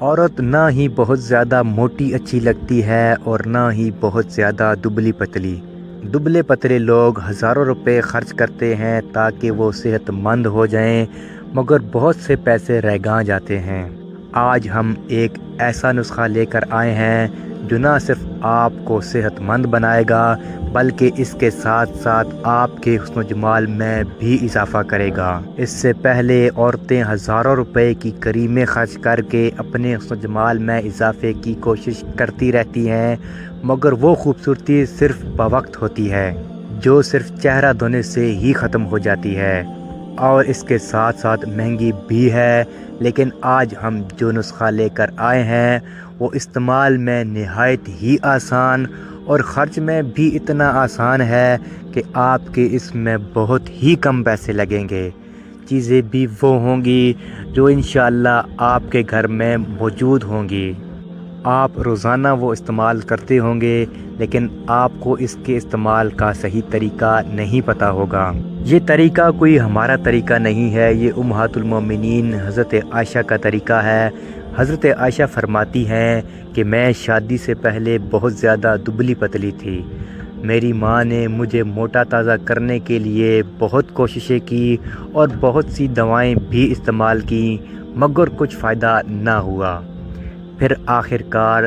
عورت نہ ہی بہت زیادہ موٹی اچھی لگتی ہے اور نہ ہی بہت زیادہ دبلی پتلی۔ دبلے پتلے لوگ ہزاروں روپے خرچ کرتے ہیں تاکہ وہ صحت مند ہو جائیں، مگر بہت سے پیسے رہ جاتے ہیں۔ آج ہم ایک ایسا نسخہ لے کر آئے ہیں جو نہ صرف آپ کو صحت مند بنائے گا بلکہ اس کے ساتھ ساتھ آپ کے حسن و جمال میں بھی اضافہ کرے گا۔ اس سے پہلے عورتیں ہزاروں روپے کی کریمیں خرچ کر کے اپنے حسن و جمال میں اضافے کی کوشش کرتی رہتی ہیں، مگر وہ خوبصورتی صرف بوقت ہوتی ہے جو صرف چہرہ دھونے سے ہی ختم ہو جاتی ہے، اور اس کے ساتھ ساتھ مہنگی بھی ہے۔ لیکن آج ہم جو نسخہ لے کر آئے ہیں وہ استعمال میں نہایت ہی آسان اور خرچ میں بھی اتنا آسان ہے کہ آپ کے اس میں بہت ہی کم پیسے لگیں گے۔ چیزیں بھی وہ ہوں گی جو انشاءاللہ آپ کے گھر میں موجود ہوں گی۔ آپ روزانہ وہ استعمال کرتے ہوں گے لیکن آپ کو اس کے استعمال کا صحیح طریقہ نہیں پتہ ہوگا۔ یہ طریقہ کوئی ہمارا طریقہ نہیں ہے، یہ امہات المومنین حضرت عائشہ کا طریقہ ہے۔ حضرت عائشہ فرماتی ہیں کہ میں شادی سے پہلے بہت زیادہ دبلی پتلی تھی۔ میری ماں نے مجھے موٹا تازہ کرنے کے لیے بہت کوششیں کی اور بہت سی دوائیں بھی استعمال کیں، مگر کچھ فائدہ نہ ہوا۔ پھر آخر کار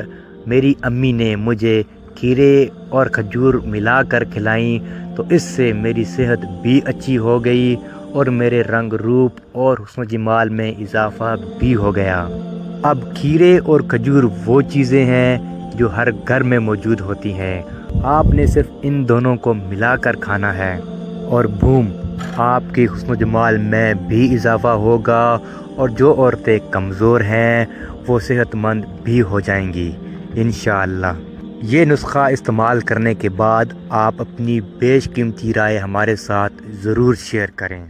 میری امی نے مجھے کھیرے اور کھجور ملا کر کھلائیں تو اس سے میری صحت بھی اچھی ہو گئی اور میرے رنگ روپ اور حسن و جمال میں اضافہ بھی ہو گیا۔ اب کھیرے اور کھجور وہ چیزیں ہیں جو ہر گھر میں موجود ہوتی ہیں، آپ نے صرف ان دونوں کو ملا کر کھانا ہے اور بوم، آپ کے حسن و جمال میں بھی اضافہ ہوگا، اور جو عورتیں کمزور ہیں وہ صحت مند بھی ہو جائیں گی انشاءاللہ۔ یہ نسخہ استعمال کرنے کے بعد آپ اپنی بیش قیمتی رائے ہمارے ساتھ ضرور شیئر کریں۔